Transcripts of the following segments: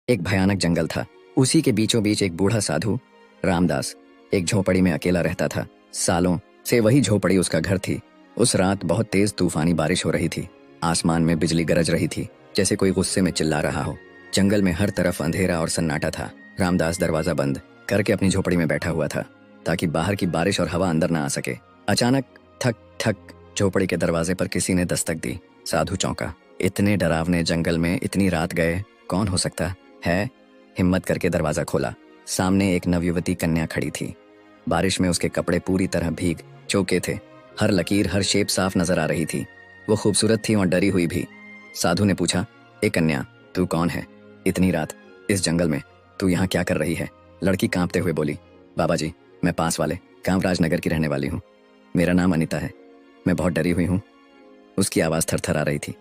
एक भयानक जंगल था। उसी के बीचों बीच एक बूढ़ा साधु रामदास एक झोपड़ी में अकेला रहता था। सालों से वही झोपड़ी उसका घर थी। उस रात बहुत तेज तूफानी बारिश हो रही थी। आसमान में बिजली गरज रही थी, जैसे कोई गुस्से में चिल्ला रहा हो। जंगल में हर तरफ अंधेरा और सन्नाटा था। रामदास दरवाजा बंद करके अपनी झोपड़ी में बैठा हुआ था, ताकि बाहर की बारिश और हवा अंदर ना आ सके। अचानक ठक ठक झोपड़ी के दरवाजे पर किसी ने दस्तक दी। साधु चौंका। इतने डरावने जंगल में इतनी रात गए कौन हो सकता है? हिम्मत करके दरवाजा खोला। सामने एक नवयुवती कन्या खड़ी थी। बारिश में उसके कपड़े पूरी तरह भीग चुके थे। हर लकीर, हर शेप साफ नजर आ रही थी। वो खूबसूरत थी और डरी हुई भी। साधु ने पूछा, ए कन्या, तू कौन है? इतनी रात इस जंगल में तू यहाँ क्या कर रही है? लड़की कांपते हुए बोली, बाबा जी, मैं पास वाले कामराज नगर की रहने वाली हूँ। मेरा नाम अनीता है। मैं बहुत डरी हुई हूँ। उसकी आवाज़ थरथर आ रही थी।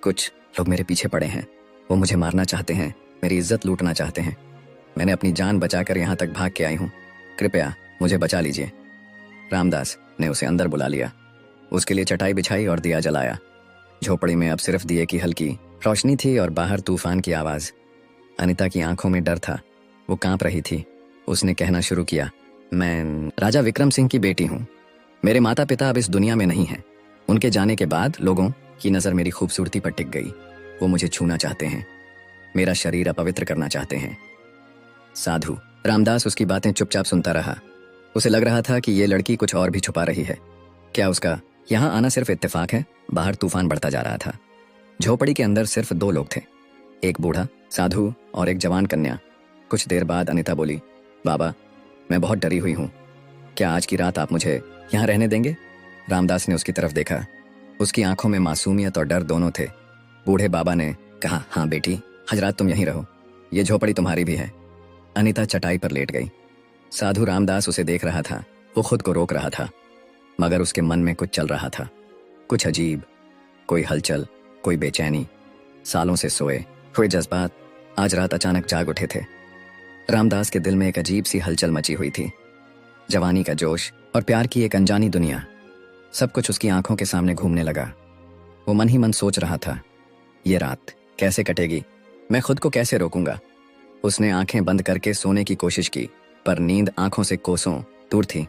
कुछ लोग मेरे पीछे पड़े हैं। वो मुझे मारना चाहते हैं, मेरी इज्जत लूटना चाहते हैं। मैंने अपनी जान बचाकर यहाँ तक भाग के आई हूँ। कृपया मुझे बचा लीजिए। रामदास ने उसे अंदर बुला लिया। उसके लिए चटाई बिछाई और दिया जलाया। झोपड़ी में अब सिर्फ दिए की हल्की रोशनी थी और बाहर तूफान की आवाज़। अनीता की आंखों में डर था। वो कांप रही थी। उसने कहना शुरू किया, मैं राजा विक्रम सिंह की बेटी हूँ। मेरे माता पिता अब इस दुनिया में नहीं हैं। उनके जाने के बाद लोगों की नज़र मेरी खूबसूरती पर टिक गई। वो मुझे छूना चाहते हैं, मेरा शरीर अपवित्र करना चाहते हैं। साधु रामदास उसकी बातें चुपचाप सुनता रहा। उसे लग रहा था कि ये लड़की कुछ और भी छुपा रही है। क्या उसका यहाँ आना सिर्फ इत्तेफाक है? बाहर तूफान बढ़ता जा रहा था। झोपड़ी के अंदर सिर्फ दो लोग थे, एक बूढ़ा साधु और एक जवान कन्या। कुछ देर बाद अनीता बोली, बाबा, मैं बहुत डरी हुई हूँ। क्या आज की रात आप मुझे यहाँ रहने देंगे? रामदास ने उसकी तरफ देखा। उसकी आंखों में मासूमियत और डर दोनों थे। बूढ़े बाबा ने कहा, हाँ बेटी, आज रात तुम यहीं रहो। ये झोपड़ी तुम्हारी भी है। अनीता चटाई पर लेट गई। साधु रामदास उसे देख रहा था। वो खुद को रोक रहा था, मगर उसके मन में कुछ चल रहा था, कुछ अजीब, कोई हलचल, कोई बेचैनी। सालों से सोए हुए जज्बात आज रात अचानक जाग उठे थे। रामदास के दिल में एक अजीब सी हलचल मची हुई थी। जवानी का जोश और प्यार की एक अनजानी दुनिया, सब कुछ उसकी आंखों के सामने घूमने लगा। वो मन ही मन सोच रहा था, ये रात कैसे कटेगी? मैं खुद को कैसे रोकूंगा? उसने आंखें बंद करके सोने की कोशिश की, पर नींद आंखों से कोसों दूर थी।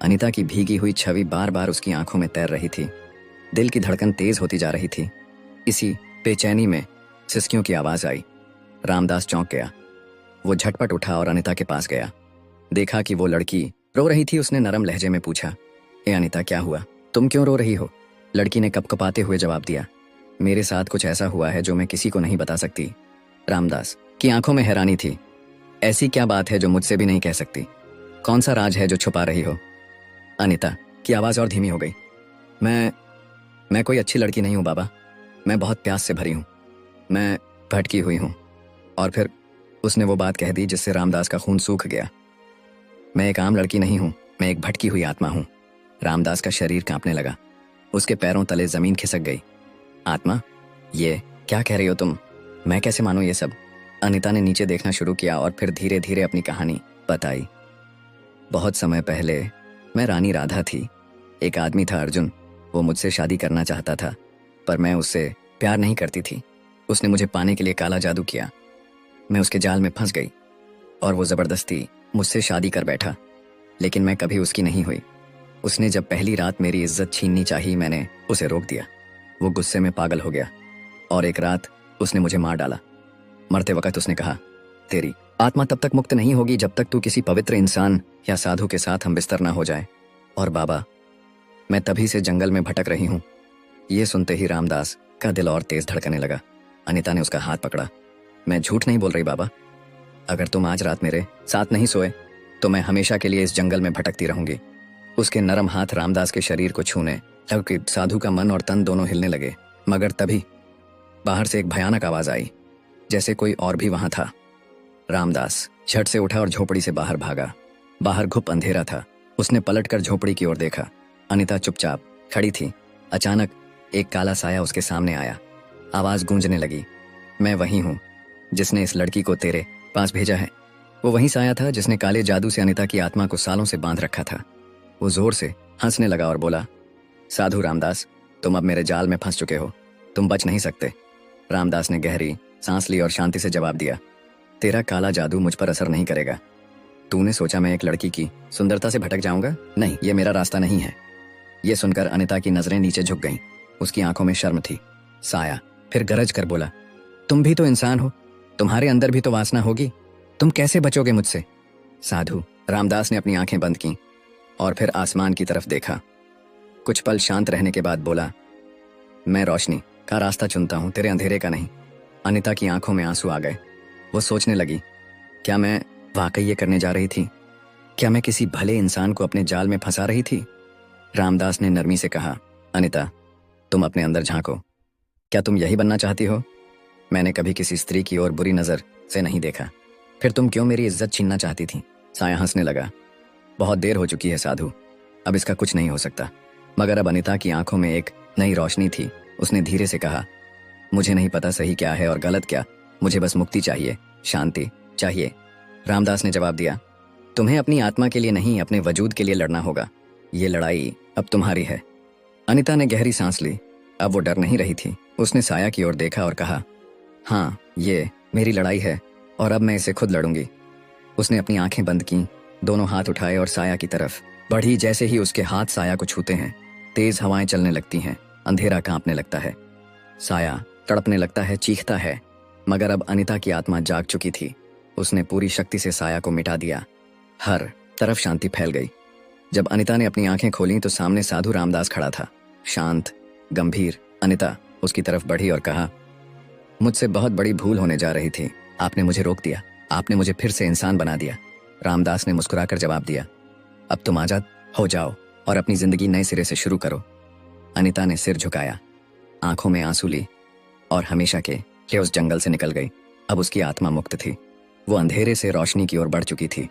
अनीता की भीगी हुई छवि बार बार उसकी आंखों में तैर रही थी। दिल की धड़कन तेज होती जा रही थी। इसी बेचैनी में सिसकियों की आवाज आई। रामदास चौंक गया। वो झटपट उठा और अनीता के पास गया। देखा कि वो लड़की रो रही थी। उसने नरम लहजे में पूछा, ए अनीता, क्या हुआ? तुम क्यों रो रही हो? लड़की ने कपकपाते हुए जवाब दिया, मेरे साथ कुछ ऐसा हुआ है जो मैं किसी को नहीं बता सकती। रामदास की आंखों में हैरानी थी। ऐसी क्या बात है जो मुझसे भी नहीं कह सकती? कौन सा राज है जो छुपा रही हो? अनीता की आवाज और धीमी हो गई। मैं कोई अच्छी लड़की नहीं हूँ बाबा। मैं बहुत प्यास से भरी हूँ। मैं भटकी हुई हूँ। और फिर उसने वो बात कह दी जिससे रामदास का खून सूख गया। मैं एक आम लड़की नहीं हूँ, मैं एक भटकी हुई आत्मा हूँ। रामदास का शरीर कांपने लगा। उसके पैरों तले जमीन खिसक गई। आत्मा? ये क्या कह रही हो तुम? मैं कैसे मानूं ये सब? अनीता ने नीचे देखना शुरू किया और फिर धीरे धीरे अपनी कहानी बताई। बहुत समय पहले मैं रानी राधा थी। एक आदमी था अर्जुन। वो मुझसे शादी करना चाहता था, पर मैं उससे प्यार नहीं करती थी। उसने मुझे पाने के लिए काला जादू किया। मैं उसके जाल में फंस गई और वो जबरदस्ती मुझसे शादी कर बैठा, लेकिन मैं कभी उसकी नहीं हुई। उसने जब पहली रात मेरी इज्जत छीननी चाही, मैंने उसे रोक दिया। वो गुस्से में पागल हो गया और एक रात उसने मुझे मार डाला। मरते वक्त उसने कहा, तेरी आत्मा तब तक मुक्त नहीं होगी जब तक तू किसी पवित्र इंसान या साधु के साथ हम बिस्तर ना हो जाए। और बाबा, मैं तभी से जंगल में भटक रही हूँ। ये सुनते ही रामदास का दिल और तेज धड़कने लगा। अनीता ने उसका हाथ पकड़ा। मैं झूठ नहीं बोल रही बाबा। अगर तुम आज रात मेरे साथ नहीं सोए तो मैं हमेशा के लिए इस जंगल में भटकती रहूंगी। उसके नरम हाथ रामदास के शरीर को छूने लगे। साधु का मन और तन दोनों हिलने लगे। मगर तभी बाहर से एक भयानक आवाज आई, जैसे कोई और भी वहां था। रामदास झट से उठा और झोपड़ी से बाहर भागा। बाहर घुप अंधेरा था। उसने पलटकर झोपड़ी की ओर देखा। अनीता चुपचाप खड़ी थी। अचानक एक काला साया उसके सामने आया। आवाज गूंजने लगी, मैं वही हूँ जिसने इस लड़की को तेरे पास भेजा है। वो वही साया था जिसने काले जादू से अनीता की आत्मा को सालों से बांध रखा था। वो जोर से हंसने लगा और बोला, साधु रामदास, तुम अब मेरे जाल में फंस चुके हो। तुम बच नहीं सकते। रामदास ने गहरी सांस ली और शांति से जवाब दिया, तेरा काला जादू मुझ पर असर नहीं करेगा। तूने सोचा मैं एक लड़की की सुंदरता से भटक जाऊंगा? नहीं, ये मेरा रास्ता नहीं है। ये सुनकर अनिता की नजरें नीचे झुक गईं। उसकी आंखों में शर्म थी। साया फिर गरज कर बोला, तुम भी तो इंसान हो, तुम्हारे अंदर भी तो वासना होगी, तुम कैसे बचोगे मुझसे? साधु रामदास ने अपनी आंखें बंद की और फिर आसमान की तरफ देखा। कुछ पल शांत रहने के बाद बोला, मैं रोशनी का रास्ता चुनता हूं, तेरे अंधेरे का नहीं। अनिता की आंखों में आंसू आ गए। वो सोचने लगी, क्या मैं वाकई ये करने जा रही थी? क्या मैं किसी भले इंसान को अपने जाल में फंसा रही थी? रामदास ने नरमी से कहा, अनिता, तुम अपने अंदर झांको। क्या तुम यही बनना चाहती हो? मैंने कभी किसी स्त्री की ओर बुरी नजर से नहीं देखा, फिर तुम क्यों मेरी इज्जत छीनना चाहती थी? साया हंसने लगा, बहुत देर हो चुकी है साधु, अब इसका कुछ नहीं हो सकता। मगर अब अनिता की आंखों में एक नई रोशनी थी। उसने धीरे से कहा, मुझे नहीं पता सही क्या है और गलत क्या, मुझे बस मुक्ति चाहिए, शांति चाहिए। रामदास ने जवाब दिया, तुम्हें अपनी आत्मा के लिए नहीं, अपने वजूद के लिए लड़ना होगा। ये लड़ाई अब तुम्हारी है। अनिता ने गहरी सांस ली। अब वो डर नहीं रही थी। उसने साया की ओर देखा और कहा, हाँ, ये मेरी लड़ाई है और अब मैं इसे खुद लड़ूंगी। उसने अपनी आंखें बंद की, दोनों हाथ उठाए और साया की तरफ बढ़ी। जैसे ही उसके हाथ साया को छूते हैं, तेज हवाएं चलने लगती हैं, अंधेरा कांपने लगता है, साया तड़पने लगता है, चीखता है। मगर अब अनिता की आत्मा जाग चुकी थी। उसने पूरी शक्ति से साया को मिटा दिया। हर तरफ शांति फैल गई। जब अनिता ने अपनी आंखें खोली तो सामने साधु रामदास खड़ा था, शांत, गंभीर। अनिता उसकी तरफ बढ़ी और कहा, मुझसे बहुत बड़ी भूल होने जा रही थी, आपने मुझे रोक दिया, आपने मुझे फिर से इंसान बना दिया। रामदास ने मुस्कुराकर जवाब दिया, अब तुम आजाद हो जाओ और अपनी जिंदगी नए सिरे से शुरू करो। अनिता ने सिर झुकाया, आंखों में आंसू ली और हमेशा के लिए उस जंगल से निकल गई। अब उसकी आत्मा मुक्त थी। वो अंधेरे से रोशनी की ओर बढ़ चुकी थी।